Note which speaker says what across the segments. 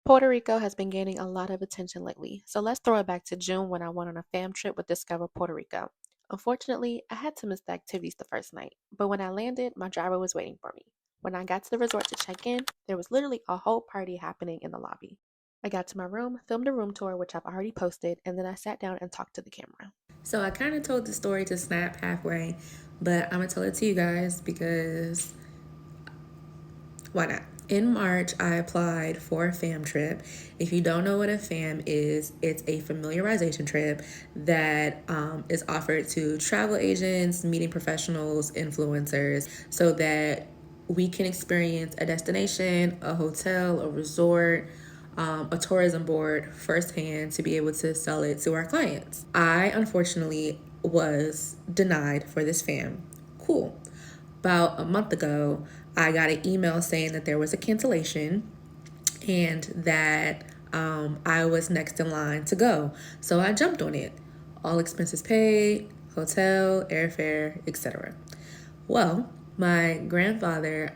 Speaker 1: Puerto Rico has been gaining a lot of attention lately, so let's throw it back to June when I went on a fam trip with Discover Puerto Rico. Unfortunately, I had to miss the activities the first night, but when I landed, my driver was waiting for me. When I got to the resort to check in, there was literally a whole party happening in the lobby. I got to my room, filmed a room tour, which I've already posted, and then I sat down and talked to the camera.
Speaker 2: So I kind of told the story to Snap halfway, but I'm gonna tell it to you guys because why not? In March, I applied for a fam trip. If you don't know what a fam is, it's a familiarization trip that is offered to travel agents, meeting professionals, influencers, so that we can experience a destination, a hotel, a resort, a tourism board firsthand to be able to sell it to our clients. I unfortunately was denied for this fam. Cool. About a month ago, I got an email saying that there was a cancellation and that I was next in line to go. So I jumped on it. All expenses paid, hotel, airfare, etc. Well, my grandfather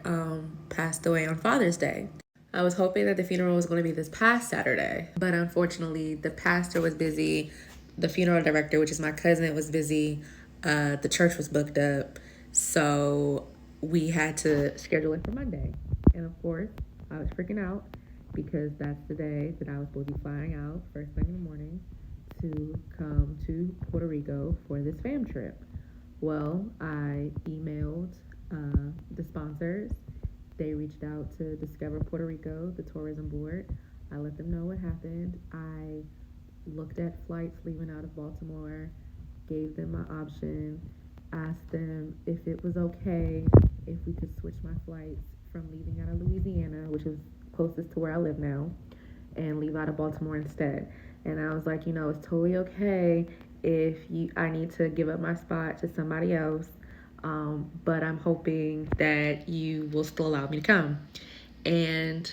Speaker 2: passed away on Father's Day. I was hoping that the funeral was going to be this past Saturday, but unfortunately, the pastor was busy. The funeral director, which is my cousin, was busy. The church was booked up. So we had to schedule it for Monday. And of course, I was freaking out because that's the day that I was supposed to be flying out first thing in the morning to come to Puerto Rico for this fam trip. Well, I emailed the sponsors. They reached out to Discover Puerto Rico, the tourism board. I let them know what happened. I looked at flights leaving out of Baltimore, gave them my option, asked them if it was okay if we could switch my flights from leaving out of Louisiana, which is closest to where I live now, and leave out of Baltimore instead. And I was like, it's totally okay if I need to give up my spot to somebody else, but I'm hoping that you will still allow me to come. And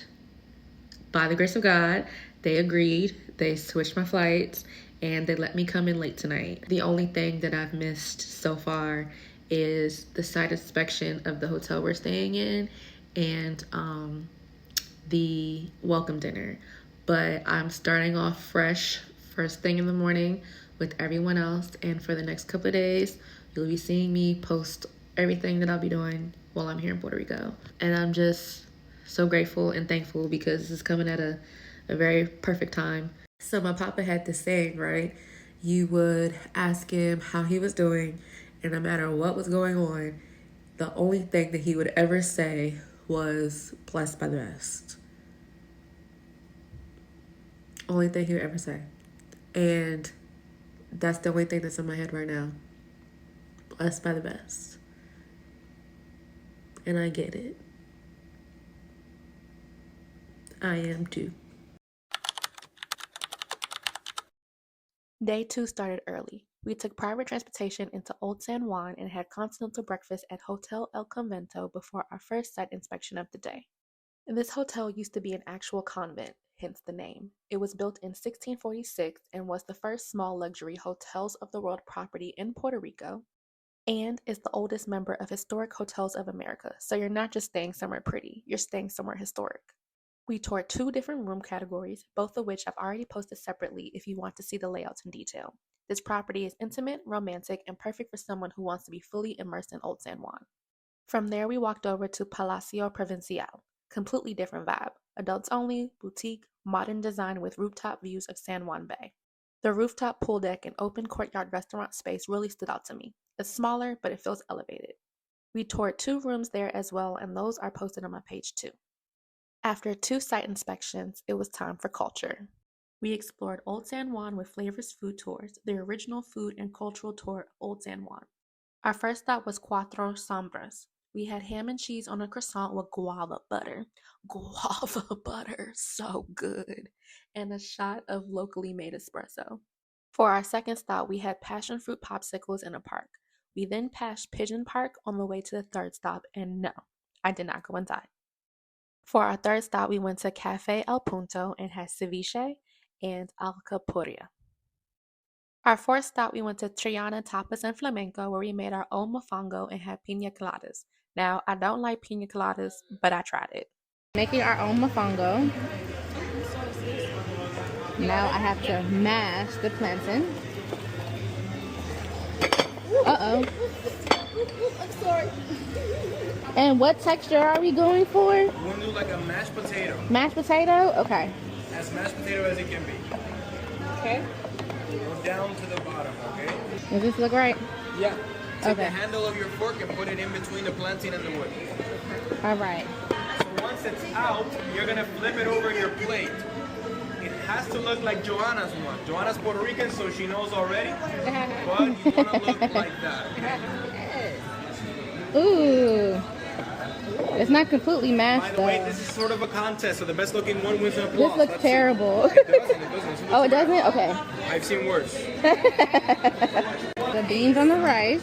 Speaker 2: by the grace of God, they agreed. They switched my flights and they let me come in late tonight. The only thing that I've missed so far is the site inspection of the hotel we're staying in and the welcome dinner. But I'm starting off fresh first thing in the morning with everyone else. And for the next couple of days, you'll be seeing me post everything that I'll be doing while I'm here in Puerto Rico. And I'm just so grateful and thankful because this is coming at a very perfect time. So my papa had this saying, right? You would ask him how he was doing, and no matter what was going on, the only thing that he would ever say was blessed by the best. Only thing he would ever say. And that's the only thing that's in my head right now. Blessed by the best. And I get it. I am too.
Speaker 1: Day 2 started early. We took private transportation into Old San Juan and had continental breakfast at Hotel El Convento before our first site inspection of the day. This hotel used to be an actual convent, hence the name. It was built in 1646 and was the first small luxury hotels of the world property in Puerto Rico, and is the oldest member of Historic Hotels of America. So you're not just staying somewhere pretty, you're staying somewhere historic. We toured 2 different room categories, both of which I've already posted separately if you want to see the layouts in detail. This property is intimate, romantic, and perfect for someone who wants to be fully immersed in Old San Juan. From there, we walked over to Palacio Provincial. Completely different vibe. Adults only, boutique, modern design with rooftop views of San Juan Bay. The rooftop pool deck and open courtyard restaurant space really stood out to me. It's smaller, but it feels elevated. We toured 2 rooms there as well, and those are posted on my page too. After 2 site inspections, it was time for culture. We explored Old San Juan with Flavors Food Tours, the original food and cultural tour of Old San Juan. Our first stop was Cuatro Sombras. We had ham and cheese on a croissant with guava butter. Guava butter, so good. And a shot of locally made espresso. For our second stop, we had passion fruit popsicles in a park. We then passed Pigeon Park on the way to the third stop, and no, I did not go inside. For our third stop, we went to Cafe El Punto and had ceviche and alcapurria. Our fourth stop, we went to Triana Tapas and Flamenco, where we made our own mofongo and had pina coladas. Now, I don't like pina coladas, but I tried it. Making our own mofongo. Now I have to mash the plantain. Uh-oh. I'm sorry. And what texture are we going for?
Speaker 3: We're going to do like a mashed potato.
Speaker 1: Mashed potato? Okay.
Speaker 3: As mashed potato as it can be.
Speaker 1: Okay.
Speaker 3: Go down to the bottom, okay?
Speaker 1: Does this look right?
Speaker 3: Yeah. Take
Speaker 1: Okay.
Speaker 3: the handle of your fork and put it in between the plantain and the wood.
Speaker 1: All right.
Speaker 3: So once it's out, you're going to flip it over your plate. It has to look like Joanna's one. Joanna's Puerto Rican, so she knows already. But you want to look like that.
Speaker 1: Ooh. It's not completely mashed,
Speaker 3: By the way,
Speaker 1: though.
Speaker 3: this is sort of a contest, so the best looking one wins an applause.
Speaker 1: This looks
Speaker 3: That's
Speaker 1: terrible.
Speaker 3: It doesn't. It doesn't.
Speaker 1: Oh, it doesn't? Okay.
Speaker 3: I've seen worse.
Speaker 1: The beans on the rice.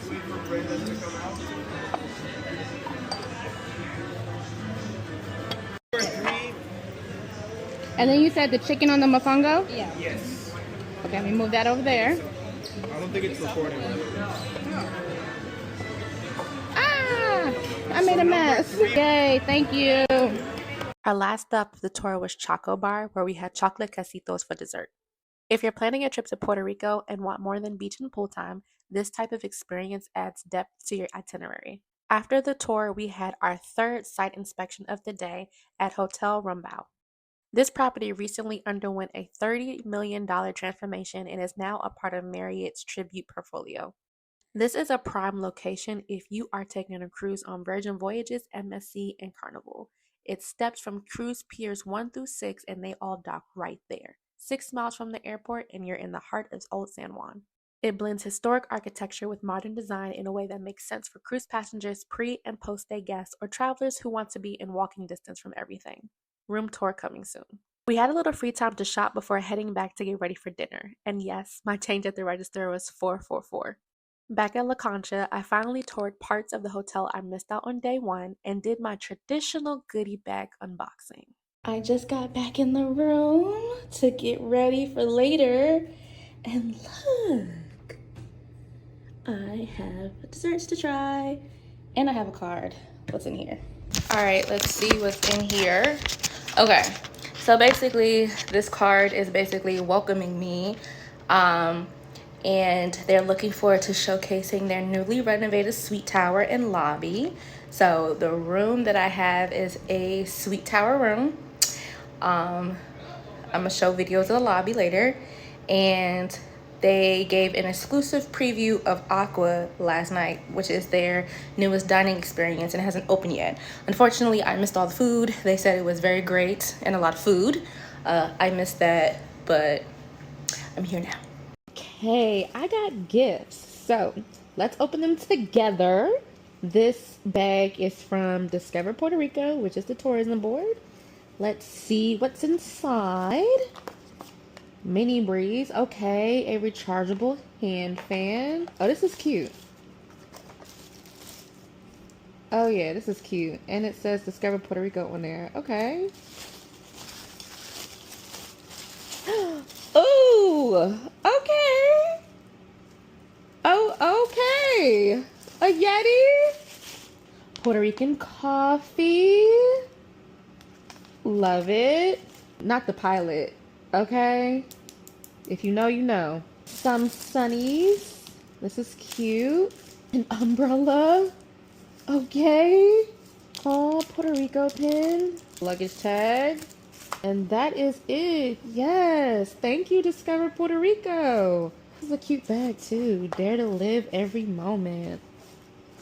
Speaker 1: And then you said the chicken on the mofongo?
Speaker 3: Yeah. Yes.
Speaker 1: Okay, let me move that over there.
Speaker 3: I don't think it's recording.
Speaker 1: Ah! I made a mess. Yay, thank you. Our last stop of the tour was Choco Bar, where we had chocolate quesitos for dessert. If you're planning a trip to Puerto Rico and want more than beach and pool time, this type of experience adds depth to your itinerary. After the tour, we had our third site inspection of the day at Hotel Rumbao. This property recently underwent a $30 million transformation and is now a part of Marriott's Tribute portfolio. This is a prime location if you are taking a cruise on Virgin Voyages, MSC, and Carnival. It steps from cruise piers 1 through 6 and they all dock right there. 6 miles from the airport and you're in the heart of Old San Juan. It blends historic architecture with modern design in a way that makes sense for cruise passengers, pre- and post-stay guests, or travelers who want to be in walking distance from everything. Room tour coming soon. We had a little free time to shop before heading back to get ready for dinner. And yes, my change at the register was $444. Back at La Concha, I finally toured parts of the hotel I missed out on day one and did my traditional goodie bag unboxing. I just got back in the room to get ready for later. And look, I have desserts to try and I have a card. What's in here? All right, let's see what's in here. Okay, so basically this card is basically welcoming me. And they're looking forward to showcasing their newly renovated suite tower and lobby. So the room that I have is a suite tower room. I'm gonna show videos of the lobby later. And they gave an exclusive preview of Aqua last night, which is their newest dining experience and it hasn't opened yet. Unfortunately, I missed all the food. They said it was very great and a lot of food. I missed that, but I'm here now. Okay, I got gifts. So let's open them together. This bag is from Discover Puerto Rico, which is the tourism board. Let's see what's inside. Mini breeze. Okay, a rechargeable hand fan. Oh, this is cute. Oh yeah, this is cute. And it says Discover Puerto Rico on there. Okay. Ooh, okay. Oh, okay. A Yeti. Puerto Rican coffee. Love it. Not the pilot. Okay. If you know, you know. Some sunnies. This is cute. An umbrella. Okay. Oh, Puerto Rico pin. Luggage tag. And that is it. Yes. Thank you, Discover Puerto Rico. This is a cute bag too. Dare to live every moment.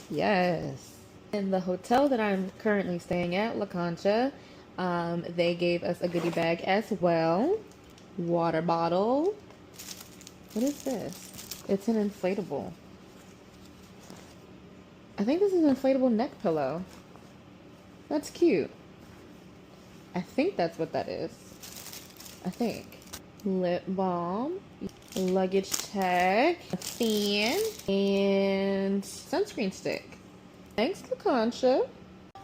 Speaker 1: Yes. In the hotel that I'm currently staying at, La Concha, they gave us a goodie bag as well. Water bottle. What is this? It's an inflatable. I think this is an inflatable neck pillow. That's cute. I think that's what that is. I think. Lip balm. Luggage tag. A fan. And sunscreen stick. Thanks, La Concha.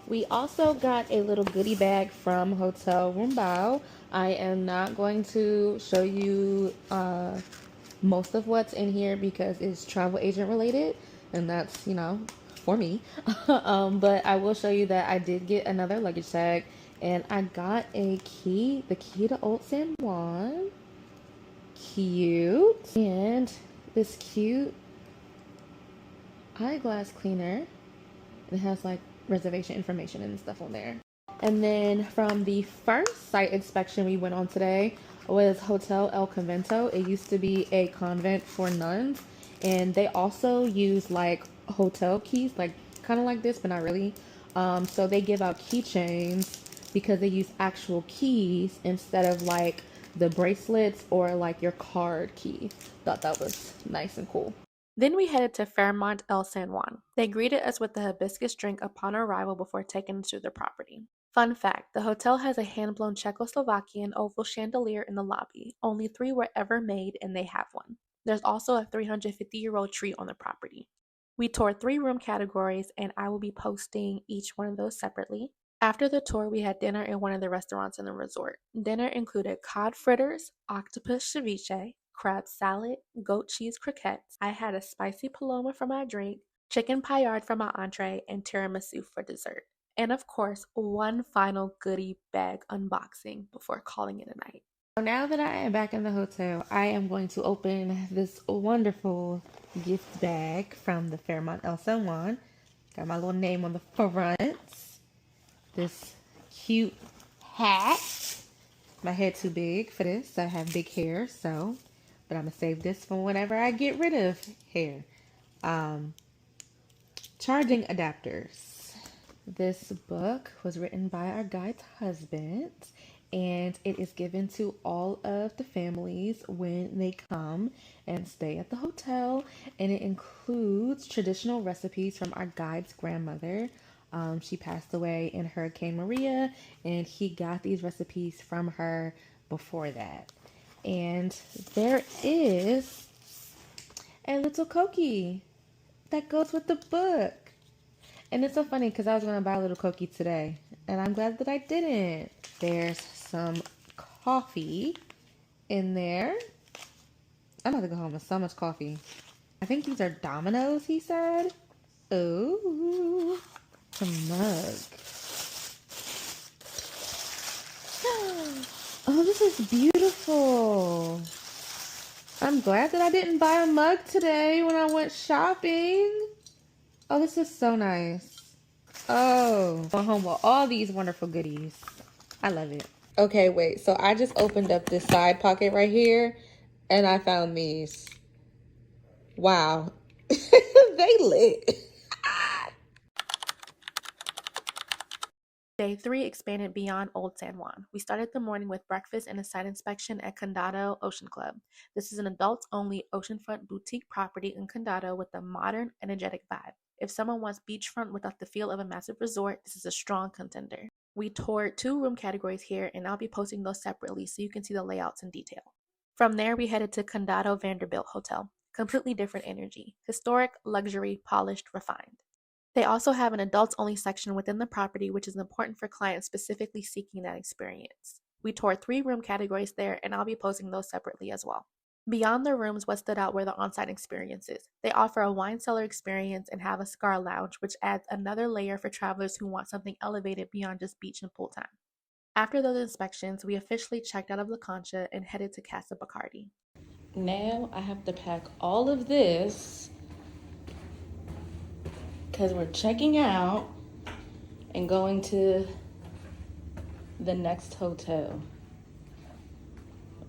Speaker 1: We also got a little goodie bag from Hotel Rumbao. I am not going to show you most of what's in here because it's travel agent related and that's, you know, for me. But I will show you that I did get another luggage tag and I got a key, the key to Old San Juan. cute. And this cute eyeglass cleaner. It has like reservation information and stuff on there. And then from the first site inspection we went on today was Hotel El Convento. It used to be a convent for nuns, and they also use like hotel keys, like kind of like this, but not really. So they give out keychains because they use actual keys instead of like the bracelets or like your card key. Thought that was nice and cool. Then we headed to Fairmont El San Juan. They greeted us with a hibiscus drink upon arrival before taking us to their property. Fun fact, the hotel has a hand-blown Czechoslovakian oval chandelier in the lobby. Only 3 were ever made and they have one. There's also a 350-year-old tree on the property. We toured 3 room categories and I will be posting each one of those separately. After the tour, we had dinner in one of the restaurants in the resort. Dinner included cod fritters, octopus ceviche, crab salad, goat cheese croquettes. I had a spicy paloma for my drink, chicken paillard for my entree, and tiramisu for dessert. And of course, one final goodie bag unboxing before calling it a night. So now that I am back in the hotel, I am going to open this wonderful gift bag from the Fairmont El San Juan. Got my little name on the front. This cute hat. My head too big for this. I have big hair, so, but I'm gonna save this for whenever I get rid of hair. Charging adapters. This book was written by our guide's husband, and it is given to all of the families when they come and stay at the hotel, and it includes traditional recipes from our guide's grandmother. She passed away in Hurricane Maria, and he got these recipes from her before that. And there is a little cookie that goes with the book. And it's so funny because I was going to buy a little cookie today, and I'm glad that I didn't. There's some coffee in there. I'm about to go home with so much coffee. I think these are Dominoes, he said. Ooh. A mug. Oh, this is beautiful. I'm glad that I didn't buy a mug today when I went shopping. Oh, this is so nice. Oh, going home with all these wonderful goodies. I love it. Okay, wait. So I just opened up this side pocket right here, and I found these. Wow. They lit. Day 3 expanded beyond Old San Juan. We started the morning with breakfast and a site inspection at Condado Ocean Club. This is an adults-only oceanfront boutique property in Condado with a modern, energetic vibe. If someone wants beachfront without the feel of a massive resort, this is a strong contender. We toured 2 room categories here, and I'll be posting those separately so you can see the layouts in detail. From there, we headed to Condado Vanderbilt Hotel. Completely different energy. Historic, luxury, polished, refined. They also have an adults-only section within the property, which is important for clients specifically seeking that experience. We toured 3 room categories there, and I'll be posting those separately as well. Beyond the rooms, what stood out were the on-site experiences. They offer a wine cellar experience and have a cigar lounge, which adds another layer for travelers who want something elevated beyond just beach and pool time. After those inspections, we officially checked out of La Concha and headed to Casa Bacardi. Now I have to pack all of this because we're checking out and going to the next hotel.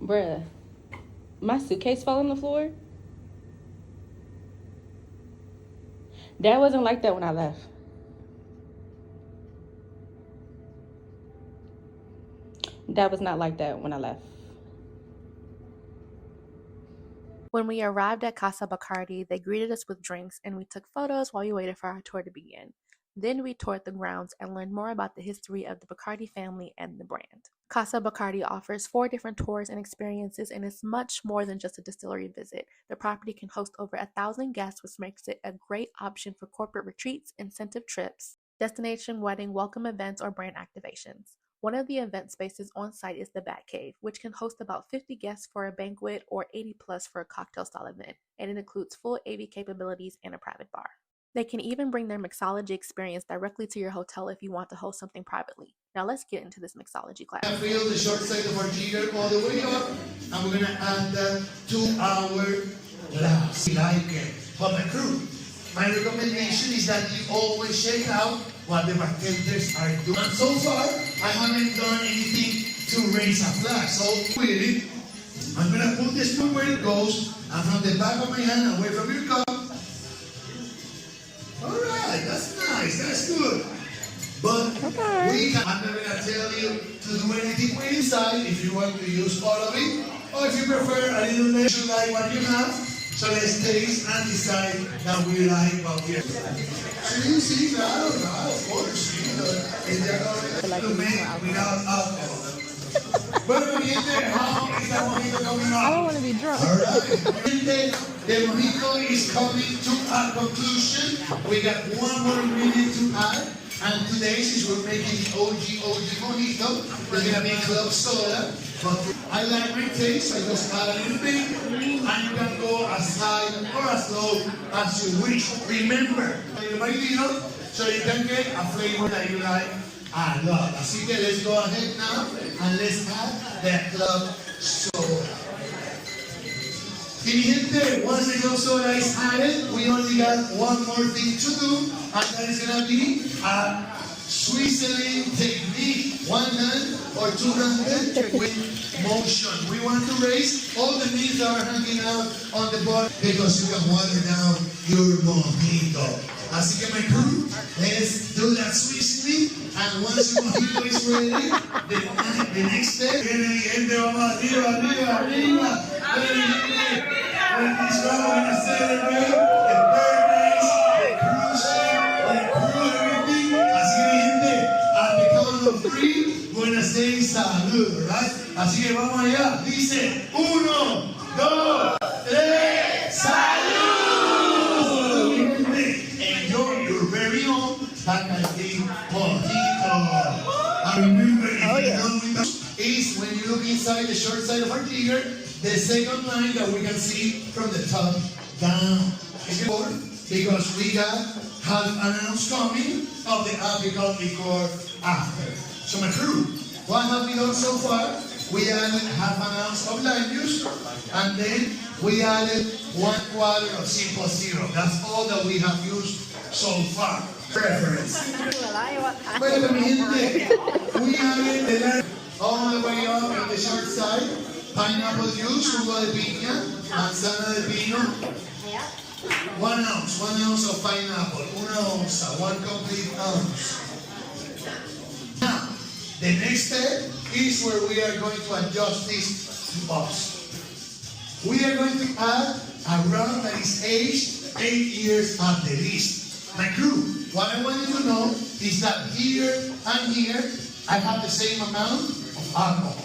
Speaker 1: Bruh, my suitcase fell on the floor. That wasn't like that when I left. That was not like that when I left. When we arrived at Casa Bacardi, they greeted us with drinks and we took photos while we waited for our tour to begin. Then we toured the grounds and learned more about the history of the Bacardi family and the brand. Casa Bacardi offers 4 different tours and experiences, and it's much more than just a distillery visit. The property can host over 1,000 guests, which makes it a great option for corporate retreats, incentive trips, destination wedding, welcome events, or brand activations. One of the event spaces on site is the Bat Cave, which can host about 50 guests for a banquet or 80 plus for a cocktail style event, and it includes full AV capabilities and a private bar. They can even bring their mixology experience directly to your hotel if you want to host something privately. Now let's get into this mixology class.
Speaker 4: I feel the short side of our jigger all the way up. and we're gonna add that to our glass. Like it. But my crew, my recommendation is that you always check out what the bartenders are doing. And so far, I haven't done anything to raise a flag. So with it, I'm gonna put the spoon where it goes, and from the back of my hand, away from your cup. All right, that's nice. That's good. But I'm not gonna tell you to do anything with inside if you want to use all of it, or if you prefer a little less, you like what you have. So let's taste and decide that we like what we have. Sí, claro, of course. To make without alcohol. Bueno, mi gente, how is that mojito coming up?
Speaker 1: I don't want to be drunk.
Speaker 4: All right. Gente, the mojito is coming to a conclusion. We got one more ingredient to add. And today, since we're making the OG mojito, there's gonna be club soda. But I like my taste, I just add a little bit, and you can go as high or as low as you wish. Remember, a little mojito, so you can get a flavor that you like a lot. Así que let's go ahead now and let's add the club soda. Mi gente, once the club soda is added, we only got one more thing to do, and that is gonna be a swizzling technique, one hand or two-handed with motion. We want to raise all the knees that are hanging out on the bottom because you can water down your mojito. Así que my crew, let's do that swizzling, and once your mojito is ready, the next step, viene gente, vamos arriba, arriba, arriba. With this round, we're gonna celebrate the birthdays, the cruising, the crew, everything. Así que mi gente, at the count of 3, we're gonna say salud, right? Así que vamos allá. Dice, 1, 2, 3, salud! Mi gente, enjoy your very own Manatí mojito. And remember, if you're done with that, is when you look inside the short side of our tiger, the second line that we can see from the top down. It's important because we got half an ounce coming of the apical liquor after. So my crew, what have we done so far? We added half an ounce of lime juice, and then we added 1/4 of simple syrup. That's all that we have used so far. Preference. Bueno, mi gente, we added the lime all the way up on the short side. Pineapple juice, jugo de piña, manzana de pino. 1 ounce of pineapple, 1 complete ounce. Now, the next step is where we are going to adjust this to us. We are going to add a rum that is aged 8 years at the least. My crew, what I want you to know is that here and here, I have the same amount of alcohol.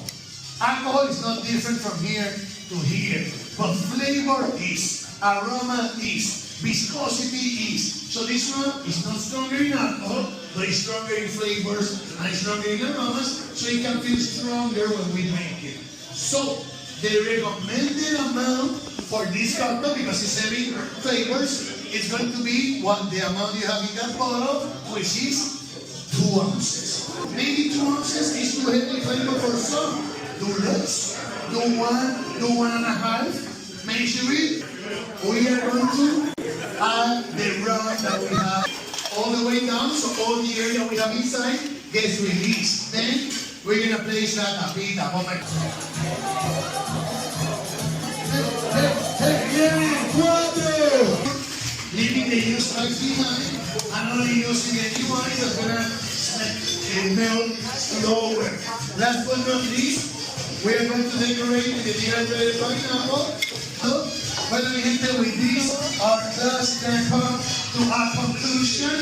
Speaker 4: Alcohol is not different from here to here, but flavor is, aroma is, viscosity is. So this one is not stronger in alcohol, but it's stronger in flavors and it's stronger in aromas, so it can feel stronger when we drink it. So the recommended amount for this cocktail, because it's heavy flavors, is going to be what the amount you have in that bottle, which is 2 ounces. Maybe 2 ounces is too heavy flavor for some. Do less, do 1.5. Make sure we are going to add the rum that we have all the way down, so all the air that we have inside gets released. Then we're going to place that tapita. Oh my God. Leaving the used pipes behind and only using the new ones that's going to melt slower. Last but not least, we are going to decorate with the dehydrated pineapple. So, well, with this, our class can come to a conclusion.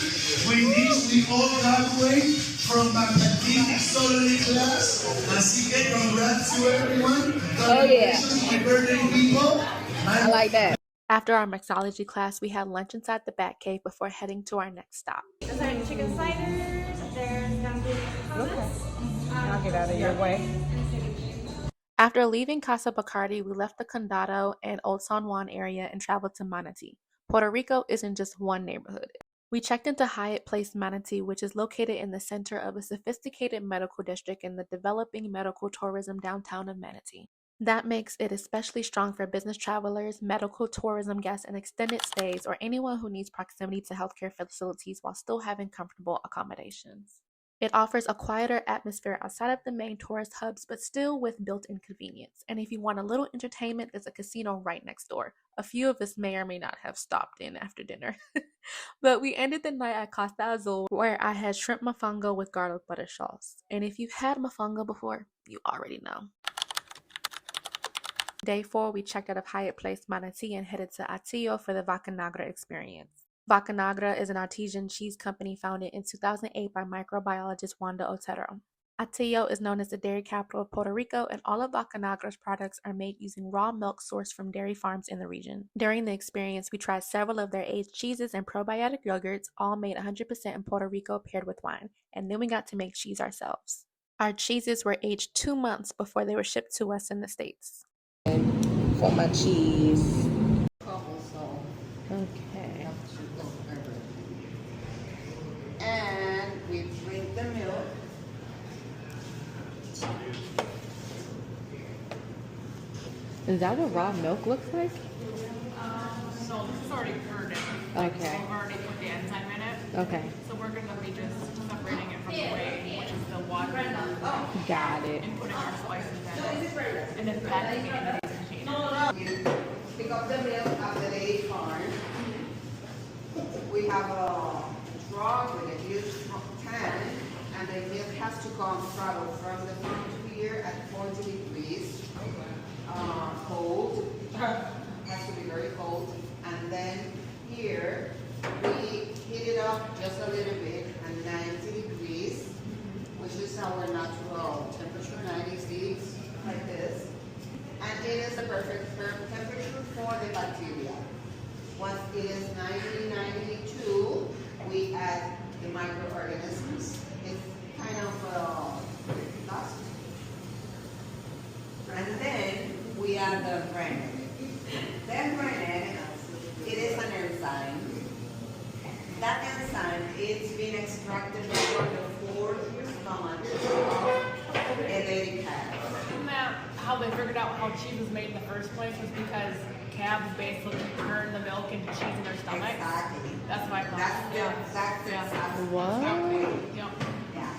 Speaker 4: With this, we all graduate from Manatí Solely class. Así que congrats to everyone.
Speaker 1: Oh yeah.
Speaker 4: My birthday people.
Speaker 1: I like that. After our mixology class, we had lunch inside the Bat Cave before heading to our next stop.
Speaker 5: Those are chicken sliders. There's gonna be hummus.
Speaker 6: I'll get out of your way.
Speaker 1: After leaving Casa Bacardi, we left the Condado and Old San Juan area and traveled to Manatí. Puerto Rico isn't just one neighborhood. We checked into Hyatt Place Manatí, which is located in the center of a sophisticated medical district in the developing medical tourism downtown of Manatí. That makes it especially strong for business travelers, medical tourism guests, and extended stays, or anyone who needs proximity to healthcare facilities while still having comfortable accommodations. It offers a quieter atmosphere outside of the main tourist hubs, but still with built-in convenience. And if you want a little entertainment, there's a casino right next door. A few of us may or may not have stopped in after dinner. But we ended the night at Costa Azul, where I had shrimp mofongo with garlic butter sauce. And if you've had mofongo before, you already know. Day 4, we checked out of Hyatt Place Manatí and headed to Hatillo for the Vaca Negra experience. Vaca Negra is an artesian cheese company founded in 2008 by microbiologist Wanda Otero. Hatillo is known as the dairy capital of Puerto Rico, and all of Vaca Negra's products are made using raw milk sourced from dairy farms in the region. During the experience, we tried several of their aged cheeses and probiotic yogurts, all made 100% in Puerto Rico paired with wine, and then we got to make cheese ourselves. Our cheeses were aged 2 months before they were shipped to us in the States.
Speaker 2: For my cheese.
Speaker 6: Okay. And we drink the milk.
Speaker 2: Is that what raw milk looks like?
Speaker 7: So this is already curd in.
Speaker 2: Okay.
Speaker 7: We've already put the enzyme in it.
Speaker 2: Okay.
Speaker 7: So we're going to be just separating it from the whey, which is the water,
Speaker 2: Got it.
Speaker 7: and putting our spices in it, and then packing it into these containers.
Speaker 6: You pick up the milk at the dairy farm. We have a truck with a huge tank, and the milk has to travel from the farm to here at 40 degrees, cold. Has to be very cold. And then here, we heat it up just a little bit at 90 degrees, which is our natural temperature, 96, like this. And it is the perfect temperature for the bacteria. Once it is 90, 92, we add the microorganisms. It's kind of dust. And then we add the granite. Then granite, it is an enzyme. That enzyme is being extracted from the fourth stomach of a lady cat.
Speaker 7: Isn't that how they figured out how cheese was made in the first place? Was because calves basically turn the milk into cheese in their stomach?
Speaker 6: Exactly.
Speaker 7: That's what I thought.
Speaker 6: That's exactly
Speaker 2: What?
Speaker 7: Yep.
Speaker 6: Yeah.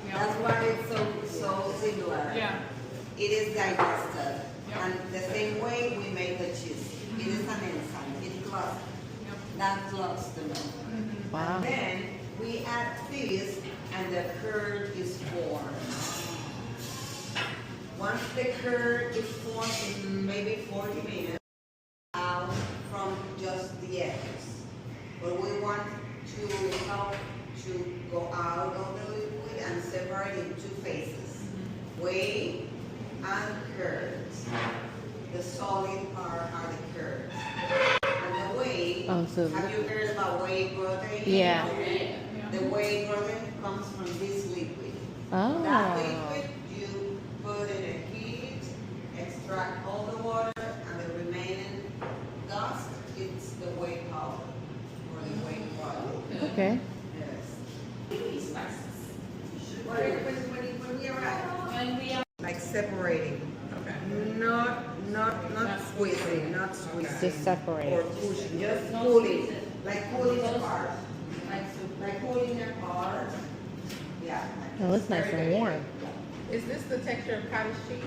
Speaker 7: Yep.
Speaker 6: That's why it's so similar.
Speaker 7: Yeah.
Speaker 6: It is digested.
Speaker 7: Yep.
Speaker 6: And the same way we make the cheese. It is an enzyme. It clogs.
Speaker 7: Yep.
Speaker 6: That clogs the milk.
Speaker 2: Wow.
Speaker 6: And then we add this and the curd is formed. Once the curd is formed in maybe 40 minutes, out from just the eggs. But we want to help to go out of the liquid and separate in two phases. Whey and curds. The solid part are the curds. And the whey,
Speaker 2: Oh, so
Speaker 6: have you heard about whey protein?
Speaker 2: Yeah.
Speaker 6: The whey protein comes from this liquid.
Speaker 2: Oh.
Speaker 6: That liquid, you put in a heat, extract all the water, and the remaining dust, it's the whey powder or the whey product.
Speaker 2: Okay.
Speaker 6: Yes. When we arrive, like separating.
Speaker 7: Okay.
Speaker 6: Not squeezing, not squeezing.
Speaker 2: Just separate.
Speaker 6: Or pushing, just pulling, like pulling apart. Like pulling apart. Yeah.
Speaker 2: Oh, it's nice and warm.
Speaker 8: Is this the texture of cottage cheese?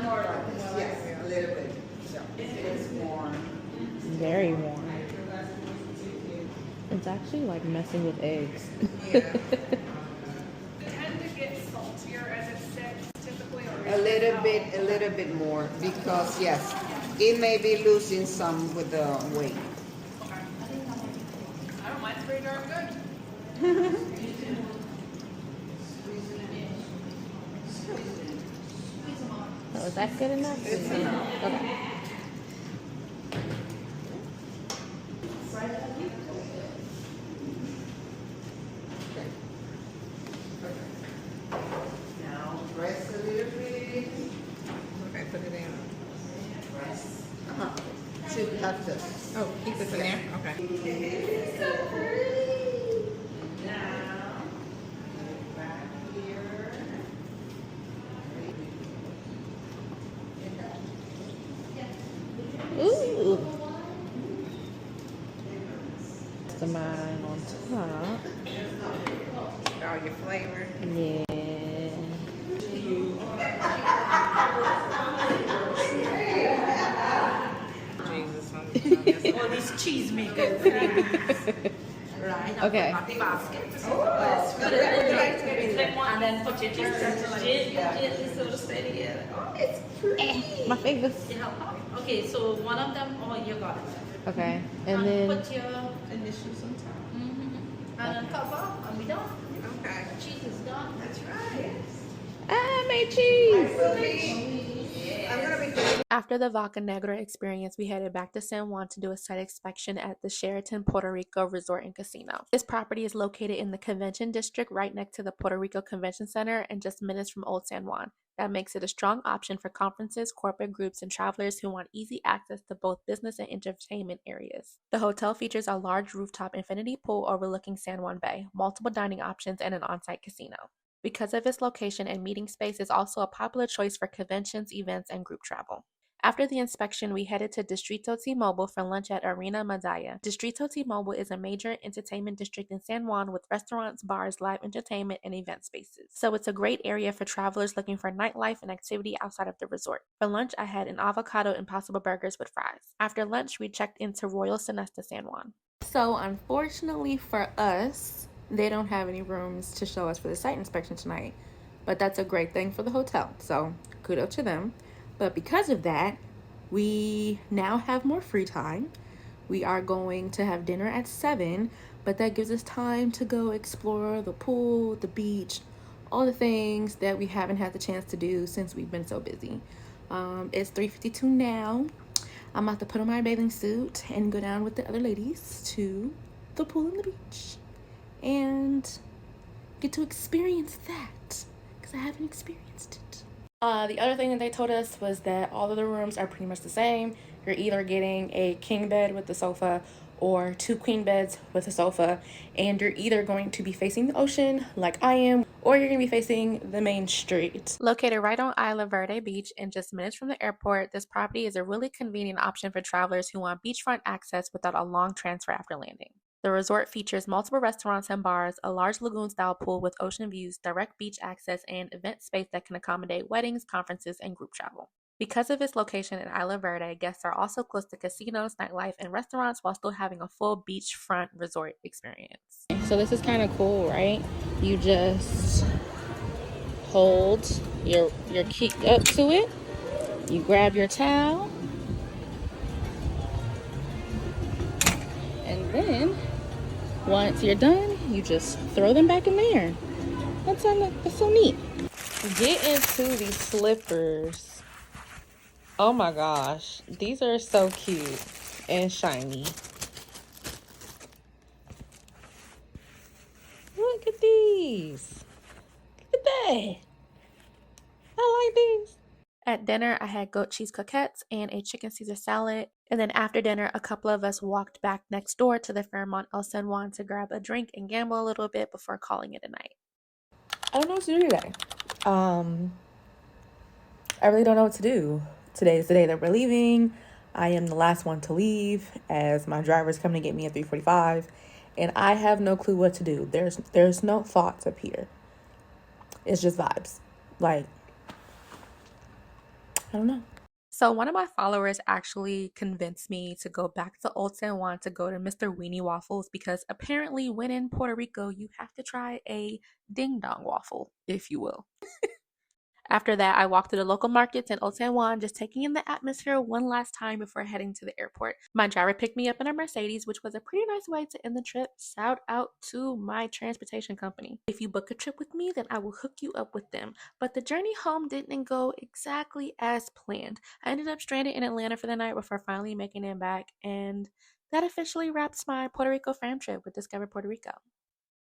Speaker 6: More like this, yes, a little bit. It is warm.
Speaker 2: Very warm. It's actually like messing with eggs.
Speaker 6: Yeah.
Speaker 7: They tend to get saltier as it sits, typically, or
Speaker 6: A little bit more, because yes, it may be losing some with the weight.
Speaker 7: Okay. I don't mind. It's pretty darn good.
Speaker 2: So is that good enough?
Speaker 6: It's enough.
Speaker 2: Okay.
Speaker 6: Now press a little bit.
Speaker 8: Okay, put it in.
Speaker 6: To cut this.
Speaker 8: Oh, keep this in there? Okay.
Speaker 6: Now, back here.
Speaker 2: mastermind on top.
Speaker 8: All your flavor.
Speaker 2: Yeah.
Speaker 8: Jesus.
Speaker 7: All these cheesemakers. Right.
Speaker 2: Okay.
Speaker 7: Not the basket. Put it in one, and then put your cheese gently sort of stay together. Oh, it's pretty.
Speaker 2: My fingers.
Speaker 7: Yeah. Okay, so one of them, oh, you got it.
Speaker 2: Okay. And then
Speaker 7: put your initials on top. Mm-hmm. And then cover, and we done.
Speaker 8: Okay.
Speaker 7: Cheese is done.
Speaker 8: That's right.
Speaker 2: I made cheese.
Speaker 8: I'm gonna be
Speaker 1: After the Vaca Negra experience, we headed back to San Juan to do a site inspection at the Sheraton Puerto Rico Resort and Casino. This property is located in the Convention District right next to the Puerto Rico Convention Center and just minutes from Old San Juan. That makes it a strong option for conferences, corporate groups, and travelers who want easy access to both business and entertainment areas. The hotel features a large rooftop infinity pool overlooking San Juan Bay, multiple dining options, and an on-site casino. Because of its location and meeting space, is also a popular choice for conventions, events, and group travel. After the inspection, we headed to Distrito T-Mobile for lunch at Arena Madaya. Distrito T-Mobile is a major entertainment district in San Juan with restaurants, bars, live entertainment, and event spaces. So it's a great area for travelers looking for nightlife and activity outside of the resort. For lunch, I had an avocado impossible burgers with fries. After lunch, we checked into Royal Sonesta San Juan. So unfortunately for us, they don't have any rooms to show us for the site inspection tonight, but that's a great thing for the hotel, so kudos to them. But because of that, we now have more free time. We are going to have dinner at 7, but that gives us time to go explore the pool, the beach, all the things that we haven't had the chance to do since we've been so busy. It's 3:52 now. I'm about to put on my bathing suit and go down with the other ladies to the pool and the beach and get to experience that because I haven't experienced it. The other thing that they told us was that all of the rooms are pretty much the same. You're either getting a king bed with the sofa or 2 queen beds with a sofa, and you're either going to be facing the ocean like I am, or you're going to be facing the main street. Located right on Isla Verde Beach and just minutes from the airport, this property is a really convenient option for travelers who want beachfront access without a long transfer after landing. The resort features multiple restaurants and bars, a large lagoon-style pool with ocean views, direct beach access, and event space that can accommodate weddings, conferences, and group travel. Because of its location in Isla Verde, guests are also close to casinos, nightlife, and restaurants while still having a full beachfront resort experience. So this is kind of cool, right? You just hold your key up to it, you grab your towel, and then once you're done, you just throw them back in there. That's so neat. Get into these slippers. Oh my gosh. These are so cute and shiny. Look at these. Look at that. I like these. At dinner, I had goat cheese croquettes and a chicken Caesar salad. And then after dinner, a couple of us walked back next door to the Fairmont El San Juan to grab a drink and gamble a little bit before calling it a night. I don't know what to do today. I really don't know what to do. Today is the day that we're leaving. I am the last one to leave as my driver's coming to get me at 3:45. And I have no clue what to do. There's no thoughts up here. It's just vibes. Like, I don't know. So one of my followers actually convinced me to go back to Old San Juan to go to Mr. Weenie Waffles because apparently when in Puerto Rico, you have to try a ding-dong waffle, if you will. After that, I walked to the local markets in Old San Juan, just taking in the atmosphere one last time before heading to the airport. My driver picked me up in a Mercedes, which was a pretty nice way to end the trip. Shout out to my transportation company. If you book a trip with me, then I will hook you up with them. But the journey home didn't go exactly as planned. I ended up stranded in Atlanta for the night before finally making it back, and that officially wraps my Puerto Rico fam trip with Discover Puerto Rico.